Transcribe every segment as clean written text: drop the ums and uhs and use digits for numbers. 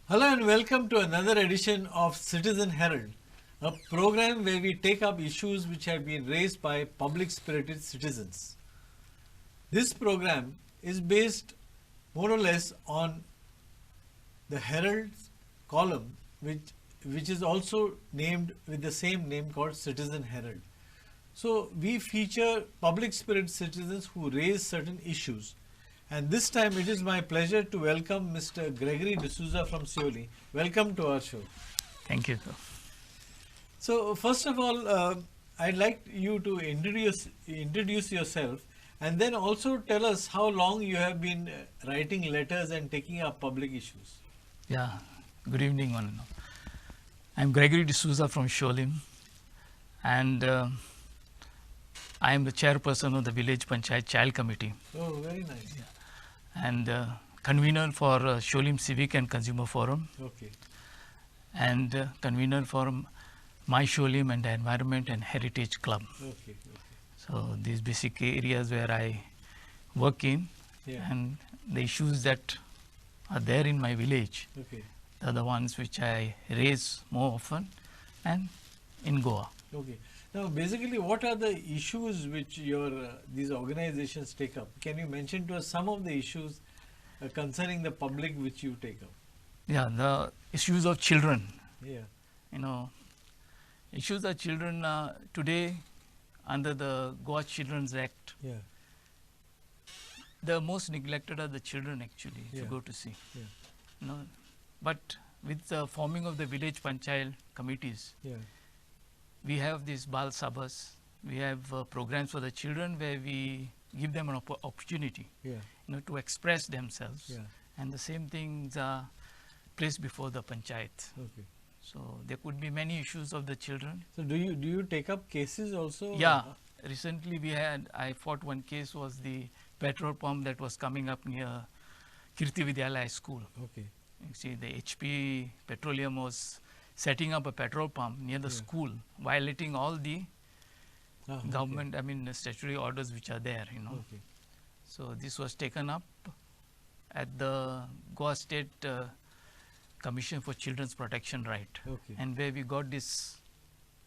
Hello and welcome to another edition of Citizen Herald, a program where we take up issues which have been raised by public-spirited citizens. This program is based more or less on the Herald's column, which is also named with the same name called Citizen Herald. So we feature public-spirited citizens who raise certain issues. And this time it is my pleasure to welcome Mr. Gregory de Souza from Seoul. Welcome to our show. Thank you, sir. So first of all, I'd like you to introduce yourself and then also tell us how long you have been writing letters and taking up public issues. Yeah, good evening, one and all. I'm Gregory de Souza from Sholim, and I am the chairperson of the village panchayat child committee. Oh, very nice. Yeah. And convener for Sholim Civic and Consumer Forum. Okay. And convener for My Sholim and the Environment and Heritage Club. Okay. So these basic areas where I work in, and the issues that are there in my village are the ones which I raise more often and in Goa. Okay. Now, basically, what are the issues which these organizations take up? Can you mention to us some of the issues concerning the public which you take up? Yeah, the issues of children. Yeah. You know, issues of children today under the Goa Childrens Act. Yeah. The most neglected are the children actually, if you go to see. Yeah. You know, but with the forming of the village panchayat committees, we have these Bal Sabhas, we have programs for the children where we give them an opportunity to express themselves. And the same things are placed before the panchayat. Okay. So there could be many issues of the children. So do you take up cases also? Yeah. Recently I fought one case, was the petrol pump that was coming up near Kirti Vidyalaya school. Okay. You see, the HP Petroleum was setting up a petrol pump near the school, violating all the government, statutory orders which are there, Okay. So this was taken up at the Goa State Commission for Children's Protection Right, and where we got this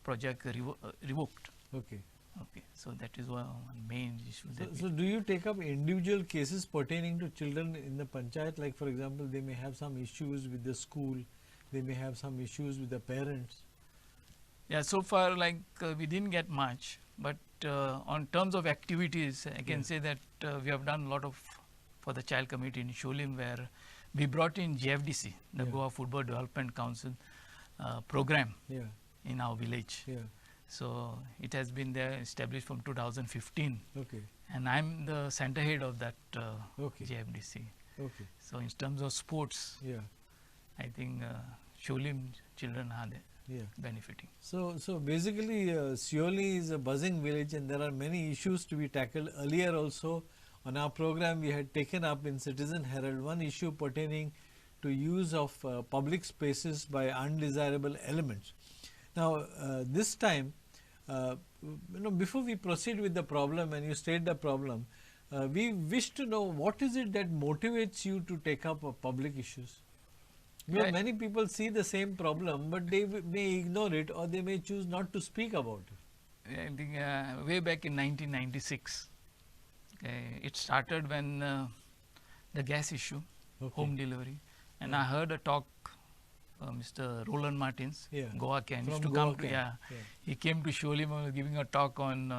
project revoked. Okay. Okay, so that is one main issue. So do you take up individual cases pertaining to children in the panchayat? Like, for example, they may have some issues with the school, they may have some issues with the parents. Yeah, so far we didn't get much, but on terms of activities, I can say that we have done a lot for the child committee in Sholim, where we brought in GFDC, the Goa Football Development Council program in our village. So it has been there, established from 2015. Okay. And I'm the center head of that GFDC. Okay. So in terms of sports, I think Sholim children are benefiting. So basically, Seoli is a buzzing village, and there are many issues to be tackled. Earlier also on our program, we had taken up in Citizen Herald one issue pertaining to use of public spaces by undesirable elements. Now, this time, before we proceed with the problem and you state the problem, we wish to know what is it that motivates you to take up public issues. Because many people see the same problem, but they may ignore it or they may choose not to speak about it. I think way back in 1996, it started when the gas issue, home delivery, and I heard a talk. Mr. Roland Martins, Goa Can, used to come to, he came to Sholim and was giving a talk on,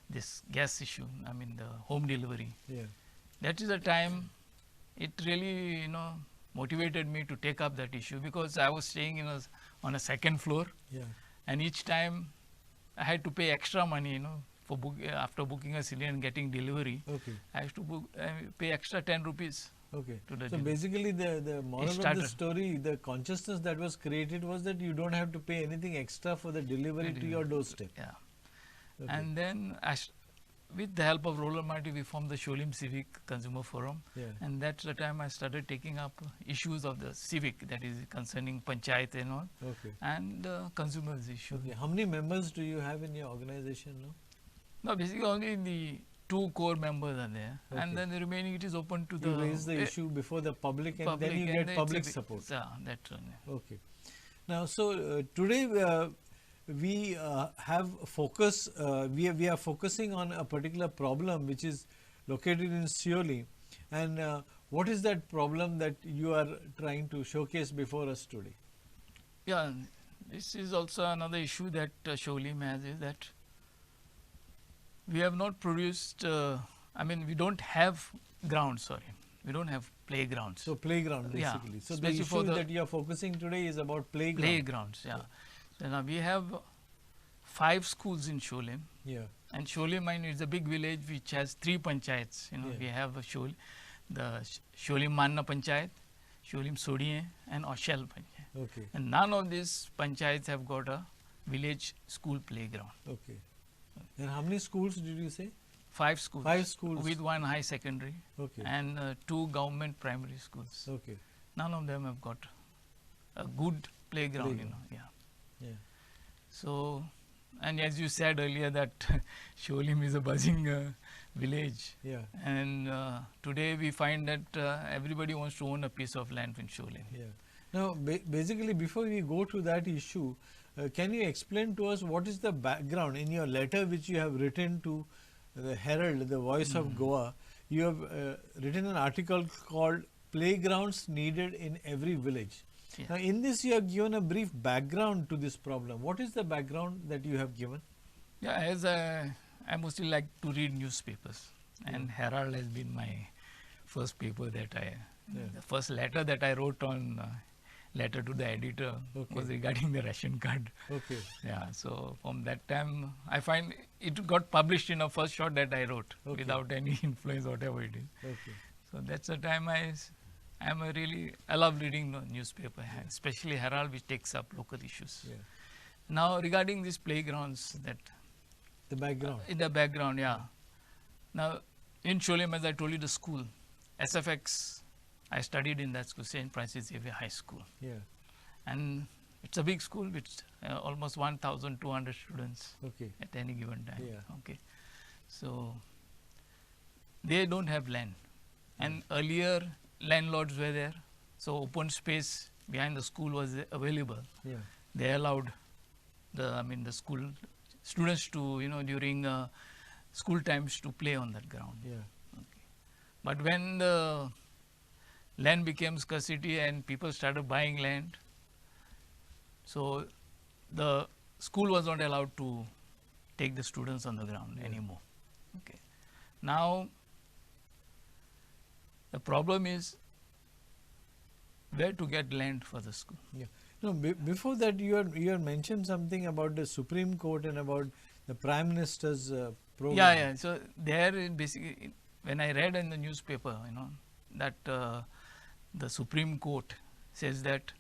this gas issue, the home delivery. That is the time it really, motivated me to take up that issue, because I was staying on a second floor, and each time I had to pay extra money, for after booking a cylinder and getting delivery. I used to pay extra 10 rupees. Okay. So basically the moral of the story, the consciousness that was created was that you don't have to pay anything extra for the delivery to your doorstep. Yeah. And then with the help of Roland Marty, we formed the Sholim Civic Consumer Forum. And that's the time I started taking up issues of the civic, that is concerning panchayat and all, and consumers issue. How many members do you have in your organization now? No, basically only the 2 core members are there, Okay. and then the remaining it is open to You raise the issue before the public, and then you and get it's public a big- support. Yeah, that's one. Okay. Now, so today we have focus. We are focusing on a particular problem which is located in Seoli, and what is that problem that you are trying to showcase before us today? Yeah, this is also another issue that Sholim has, is that we have not produced. I mean, we don't have grounds. Sorry, we don't have playgrounds. So playground Yeah, basically. So the especially for issue the that you are focusing today is about playground. playgrounds. Yeah. So now we have 5 schools in Sholim. Yeah. And Sholim, mind you, is a big village which has 3 panchayats. You know, Yeah. we have the Sholim Manna Panchayat, Sholim Sodiye, and Oshel Panchayat. Okay. And none of these panchayats have got a village school playground. Okay. And how many schools did you say? 5 schools. 5 schools. With 1 high secondary Okay. and 2 government primary schools. Okay. None of them have got a good playground. You know, yeah. Yeah. So, and as you said earlier that Sholim is a buzzing village. Yeah. And today we find that everybody wants to own a piece of land in Sholim. Yeah. Now, basically, before we go to that issue, can you explain to us what is the background in your letter which you have written to the Herald, the Voice of Goa? You have written an article called "Playgrounds Needed in Every Village." Yeah. Now, in this, you have given a brief background to this problem. What is the background that you have given? Yeah, as I mostly like to read newspapers, and Herald has been my first paper that the first letter that I wrote on. Letter to the editor was regarding the ration card. Okay. Yeah, so from that time, I find it got published in a first shot that I wrote without any influence, whatever it is. Okay. So that's the time I love reading the newspaper, especially Herald, which takes up local issues. Yeah. Now, regarding these playgrounds, The background. in the background, yeah. Now, in Sholim, as I told you, the school, SFX, I studied in that school, St. Francis Xavier High School. Yeah. And it's a big school with almost 1,200 students at any given time. Yeah. Okay. So, they don't have land. And earlier, landlords were there. So, open space behind the school was available. Yeah. They allowed the school students to, during school times to play on that ground. Yeah. Okay. But when the land became scarcity and people started buying land, so the school was not allowed to take the students on the ground anymore. Okay. Now, the problem is where to get land for the school. Yeah. No, before that, you had mentioned something about the Supreme Court and about the Prime Minister's program. Yeah. So there, basically, when I read in the newspaper, that the Supreme Court says that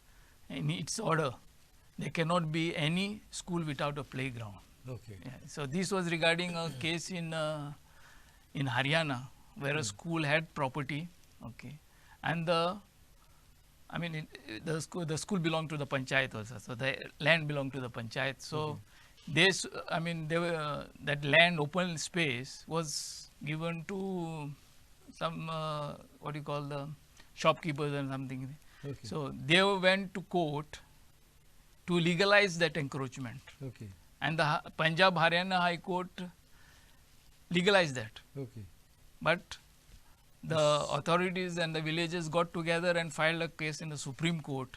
in its order, there cannot be any school without a playground. Okay. Yeah. So this was regarding a case in Haryana where a school had property, and the school belonged to the panchayat also. So the land belonged to the panchayat. So that land, open space, was given to some the shopkeepers and something. Okay. So they went to court to legalize that encroachment. Okay. And the Punjab Haryana High Court legalized that. Okay. But the authorities and the villages got together and filed a case in the Supreme Court,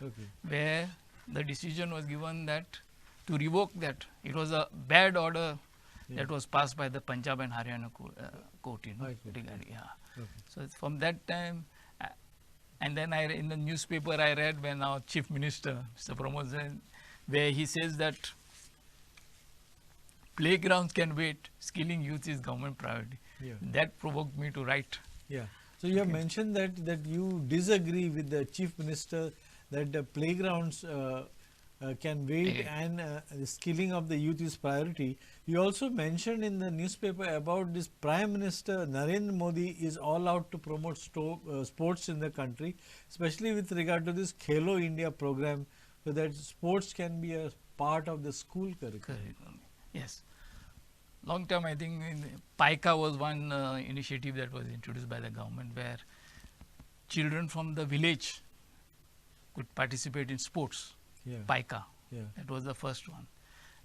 where the decision was given that to revoke that. It was a bad order that was passed by the Punjab and Haryana court. So from that time, and then in the newspaper I read when our Chief Minister, Mr. Pramod Sen, where he says that playgrounds can wait, skilling youth is government priority. Yeah. That provoked me to write. Yeah. So you have mentioned that you disagree with the Chief Minister that the playgrounds can wait and the skilling of the youth is priority. You also mentioned in the newspaper about this Prime Minister Narendra Modi is all out to promote sports in the country, especially with regard to this Khelo India program, so that sports can be a part of the school curriculum. Yes. long time, I think PICA was one initiative that was introduced by the government where children from the village could participate in sports. Yeah. PICA. Yeah. That was the first one.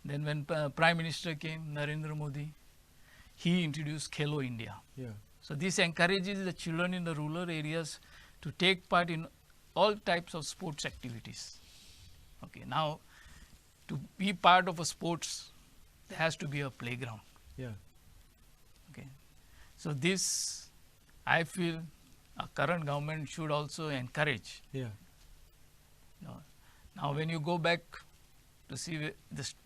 Then when Prime Minister came, Narendra Modi, he introduced Khelo India. Yeah. So this encourages the children in the rural areas to take part in all types of sports activities. Okay, now to be part of a sports, there has to be a playground. Yeah. Okay, so this I feel our current government should also encourage. Yeah. Now when you go back to see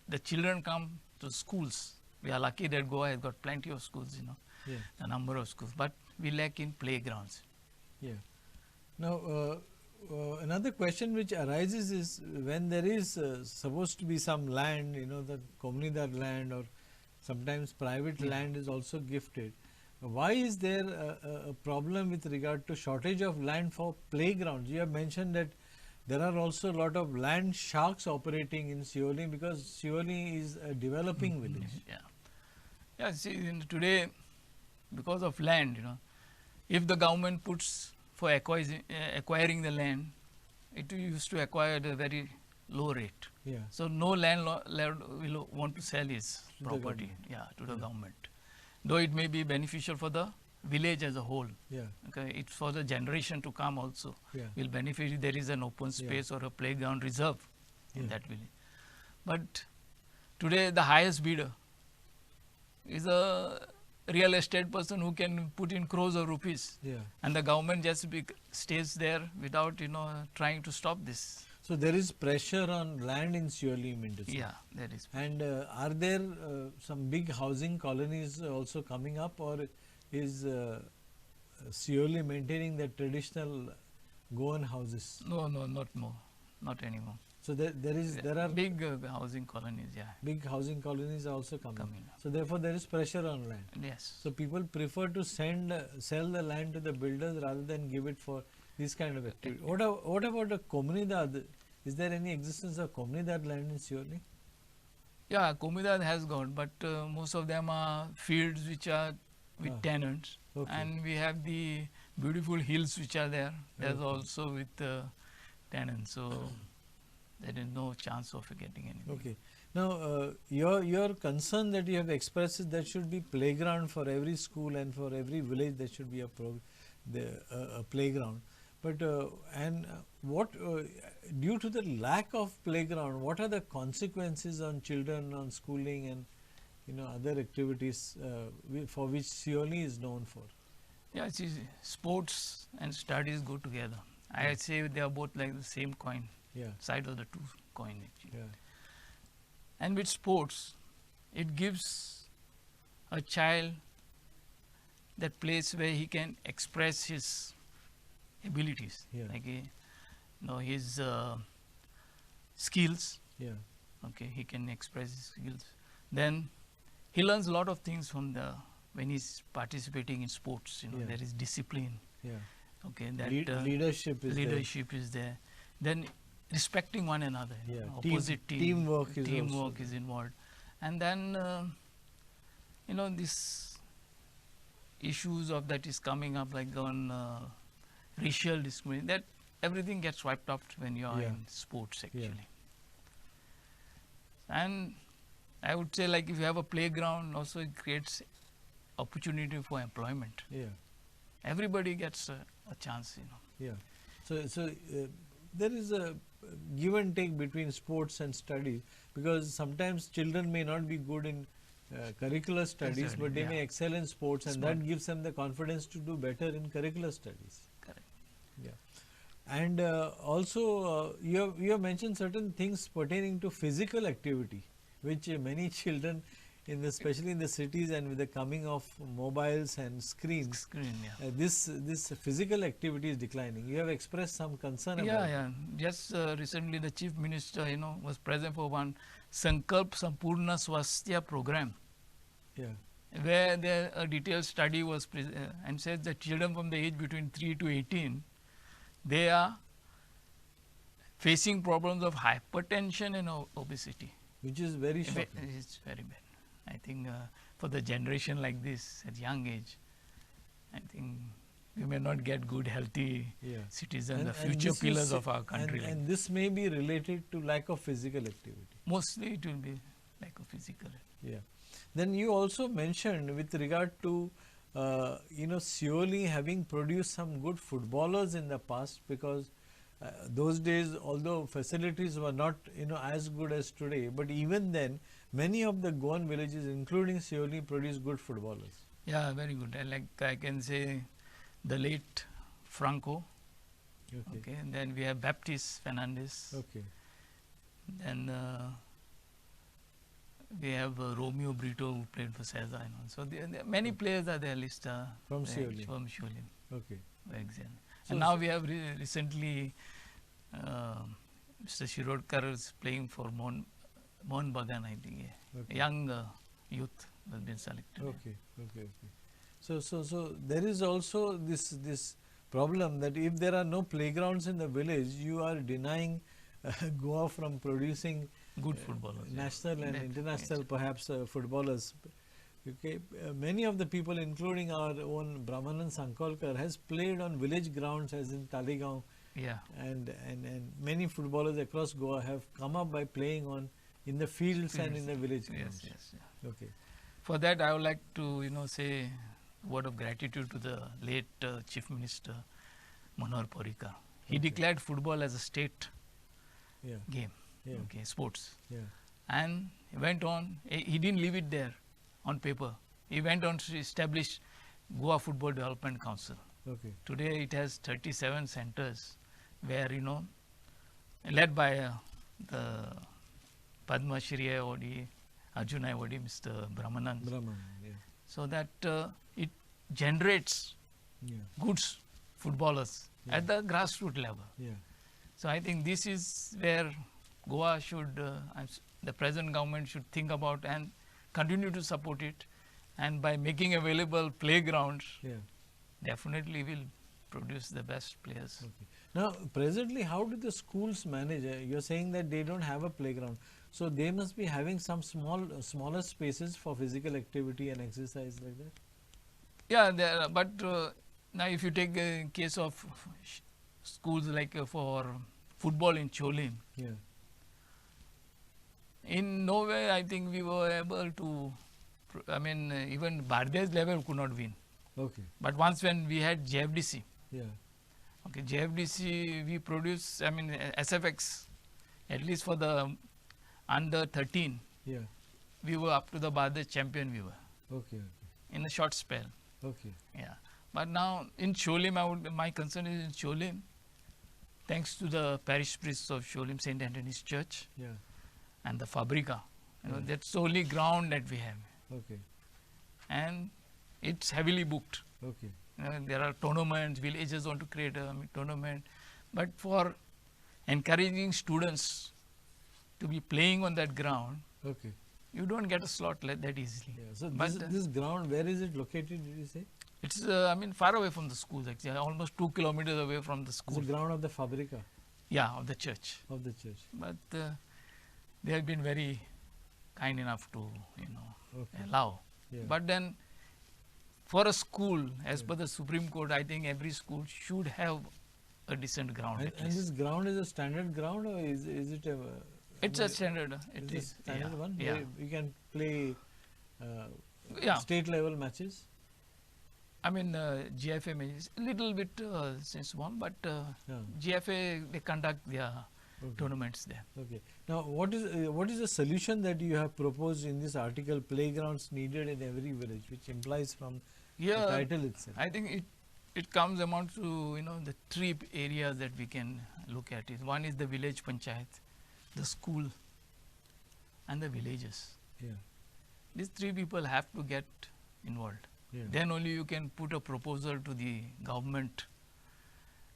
the children come to schools, we are lucky that Goa has got plenty of schools, Yeah. the number of schools, but we lack in playgrounds. Yeah. Now, another question which arises is when there is supposed to be some land, the comunidad land or sometimes private land is also gifted. Why is there a problem with regard to shortage of land for playgrounds? You have mentioned that there are also a lot of land sharks operating in Sioli because Sioli is a developing village. Yeah. Yeah, see, today, because of land, if the government puts for acquiring the land, it used to acquire at a very low rate. Yeah. So no landlord will want to sell his property, to the government. Though it may be beneficial for the village as a whole. Yeah. Okay, it's for the generation to come also. Yeah. Will benefit if there is an open space or a playground reserve in that village. But today the highest bidder is a real estate person who can put in crores of rupees. Yeah. And the government just stays there without trying to stop this. So there is pressure on land in Sioli, you mean to say? Yeah, there is. And are there some big housing colonies also coming up, or is Sioli maintaining the traditional Goan houses? No, not more, not anymore. So there are big housing colonies, big housing colonies are also coming. up. So therefore there is pressure on land. Yes. So people prefer to sell the land to the builders rather than give it for this kind of activity. What about a comunidad? Is there any existence of comunidad land in Sioli? Yeah, comunidad has got, but most of them are fields which are with tenants. Okay. And we have the beautiful hills which are there. There's also with tenants. So there is no chance of getting anything. Okay. Now, your concern that you have expressed is there should be playground for every school and for every village there should be a playground. But what due to the lack of playground, what are the consequences on children, on schooling and other activities for which Sioli is known for? Yeah, see, sports and studies go together. I say they are both like the same coin. Yeah. Side of the two coin actually. Yeah. And with sports, it gives a child that place where he can express his abilities, like his skills. Yeah. Okay, he can express his skills. Then he learns a lot of things from when he's participating in sports. There is discipline. Yeah. Okay, that leadership is there. Then respecting one another. Yeah. Opposite teamwork is involved. And then this issues of that is coming up like on racial discrimination, that everything gets wiped out when you are in sports actually. And I would say like if you have a playground also it creates opportunity for employment. Yeah. Everybody gets a chance, Yeah. So there is a give and take between sports and studies because sometimes children may not be good in curricular studies, but they may excel in sports, and that gives them the confidence to do better in curricular studies. Correct. Yeah. And also you have mentioned certain things pertaining to physical activity, which many children, especially in the cities and with the coming of mobiles and screens, this physical activity is declining. You have expressed some concern about it. Yeah. Just recently the Chief Minister, was present for one Sankalp Sampurna Swasthya program. Yeah. Where a detailed study was and says that children from the age between 3 to 18, they are facing problems of hypertension and obesity. Which is very shocking. It's very bad. I think for the generation like this at young age, I think we may not get good, healthy citizens, the future pillars of our country. And this may be related to lack of physical activity. Mostly it will be lack of physical activity. Yeah. Then you also mentioned with regard to Seoli having produced some good footballers in the past, because those days, although facilities were not as good as today, but even then many of the Goan villages, including Seoli, produced good footballers. Yeah, very good. I can say the late Franco. Okay. And then we have Baptiste Fernandez. Okay. Then we have Romeo Brito, who played for Cesar. So there many players are there listed from Seoli. From Seoli. Okay. And now we have recently Mr. Shirodkar is playing for Mohun Bagan, I think. A young youth has been selected. Okay. So there is also this problem that if there are no playgrounds in the village, you are denying Goa from producing good footballers, national and international perhaps footballers. Okay, many of the people, including our own Brahmanan Sankolkar, has played on village grounds, as in Talegaon. Yeah. And many footballers across Goa have come up by playing in the fields and in the village grounds. Yes. Okay. For that, I would like to say a word of gratitude to the late Chief Minister Manohar Parrikar. He declared football as a state game, sports. Yeah. And he went on. He didn't leave it there on paper. He went on to establish Goa Football Development Council. Okay. Today it has 37 centers where led by the Padma Shri Awardee, Arjuna Awardee, Mr. Brahmanan. So that it generates good footballers at the grassroots level. So I think this is where Goa should, the present government should think about and continue to support it, and by making available playgrounds, definitely will produce the best players. Okay. Now, presently, how do the schools manage? You are saying that they don't have a playground, so they must be having some smaller spaces for physical activity and exercise like that. Yeah, there. But now, if you take a case of schools like for football in Cholim, in no way I think we were able to. Even Bardez level could not win. Okay. But once when we had JFDC, JFDC we produced, SFX, at least for the under 13, we were up to the Bardez champion we were. Okay. In a short spell. Okay. Yeah. But now in Cholim, my concern is in Cholim, thanks to the parish priests of Cholim St. Anthony's Church and the Fabrica. That's the only ground that we have. Okay. And it's heavily booked. Okay. There are tournaments, villages want to create a tournament. But for encouraging students to be playing on that ground, you don't get a slot like that easily. So this ground, where is it located, did you say? It's, far away from the schools, actually, almost 2 kilometers away from the school. It's the ground of the Fabrica? Yeah, of the church. Of the church. But they have been very kind enough to, allow. But then, for a school, as per the Supreme Court, I think every school should have a decent ground. And this ground is a standard ground, or is it a... It's a standard. It is a standard one? Yeah. You can play state level matches? GFA matches, a little bit since one, but GFA, they conduct their tournaments there. Okay. Now, what is the solution that you have proposed in this article, playgrounds needed in every village, which implies from the title itself? I think it comes amount to, the 3 areas that we can look at it. One is the village panchayat, the school, and the villages. These 3 people have to get involved. Then only you can put a proposal to the government,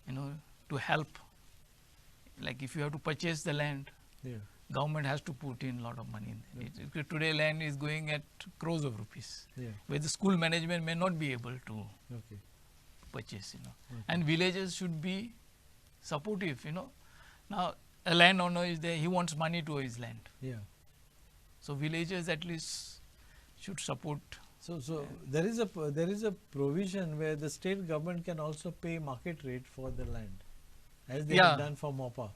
to help. Like if you have to purchase the land, government has to put in a lot of money. Today land is going at crores of rupees, where the school management may not be able to purchase. And villages should be supportive. Now a landowner is there, he wants money to his land. So villages at least should support So there is a provision where the state government can also pay market rate for the land, as they have done for MOPA.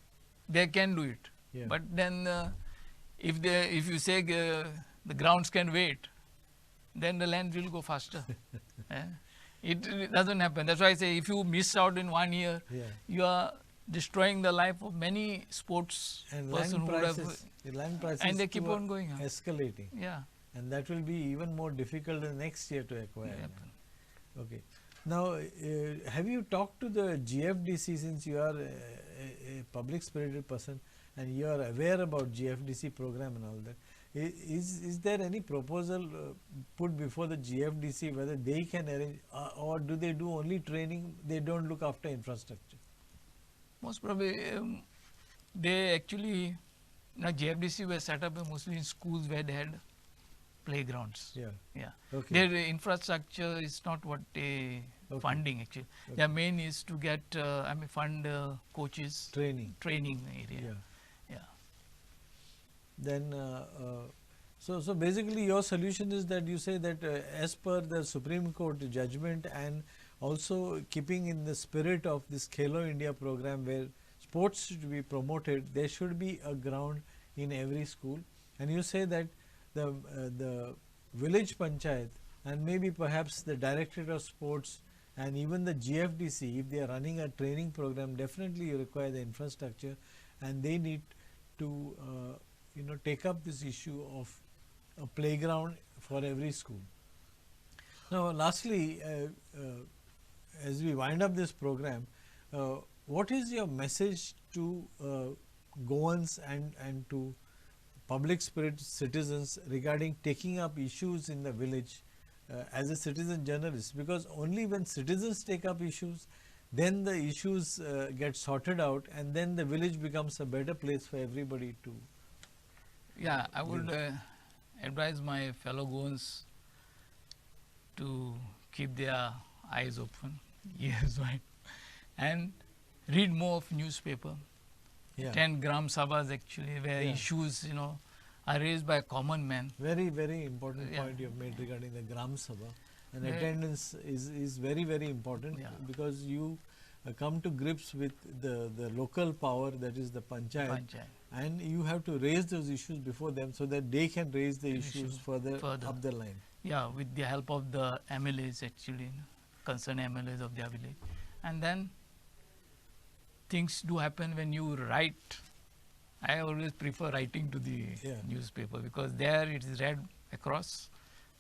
They can do it. Yeah. But then if you say the grounds can wait, then the land will go faster. It doesn't happen. That's why I say if you miss out in 1 year, you are destroying the life of many sports And person land prices and they keep too on going up. escalating. Yeah. And that will be even more difficult the next year to acquire. Yep. Okay. Now, have you talked to the GFDC, since you are a public spirited person and you are aware about GFDC program and all that? Is there any proposal put before the GFDC whether they can arrange or do they do only training, they don't look after infrastructure? Most probably they actually, GFDC were set up mostly in schools where they had playgrounds. Yeah. Okay. Their infrastructure is not what they funding actually. Okay. Their main is to get fund coaches Training area. Yeah. Then so basically your solution is that you say that as per the Supreme Court judgment and also keeping in the spirit of this Khelo India program where sports should be promoted, there should be a ground in every school, and you say that the village panchayat and maybe perhaps the directorate of sports and even the GFDC, if they are running a training program, definitely you require the infrastructure, and they need to take up this issue of a playground for every school. Now lastly, as we wind up this program, what is your message to Goans and to public spirit citizens regarding taking up issues in the village as a citizen journalist? Because only when citizens take up issues, then the issues get sorted out, and then the village becomes a better place for everybody to. Yeah, I would advise my fellow Goans to keep their eyes open, ears wide, and read more of newspaper. Attend Gram Sabhas actually, where issues are raised by common man. Very, very important point you have made regarding the Gram Sabha. And attendance is very, very important because you come to grips with the local power, that is the panchayat, and you have to raise those issues before them so that they can raise the issues further up the line. Yeah, with the help of the MLAs actually, concerned MLAs of their village. And then things do happen when you write. I always prefer writing to the newspaper because there it is read across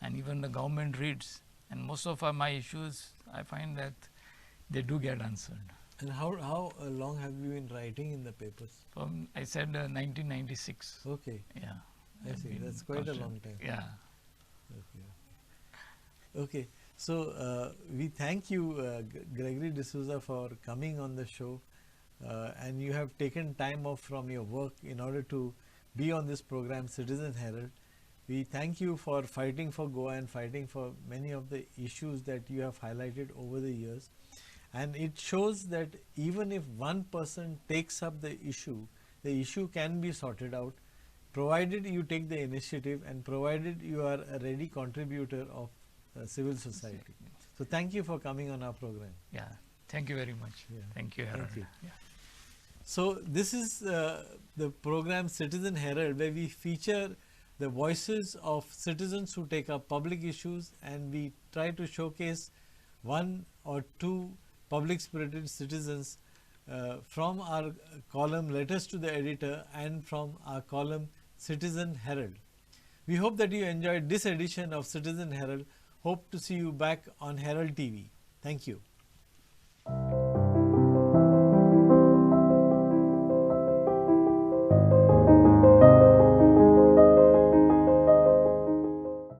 and even the government reads, and most of my issues I find that they do get answered. And how long have you been writing in the papers? From, I said 1996. Okay. Yeah. I see. That's quite a long time. Yeah. Okay. So we thank you, Gregory D'Souza, for coming on the show. And you have taken time off from your work in order to be on this program, Citizen Herald. We thank you for fighting for Goa and fighting for many of the issues that you have highlighted over the years. And it shows that even if one person takes up the issue can be sorted out, provided you take the initiative and provided you are a ready contributor of civil society. So thank you for coming on our program. Yeah, thank you very much. Thank you, Herald. Thank you. Yeah. So this is the program Citizen Herald, where we feature the voices of citizens who take up public issues, and we try to showcase one or two public spirited citizens from our column Letters to the Editor and from our column Citizen Herald. We hope that you enjoyed this edition of Citizen Herald. Hope to see you back on Herald TV. Thank you.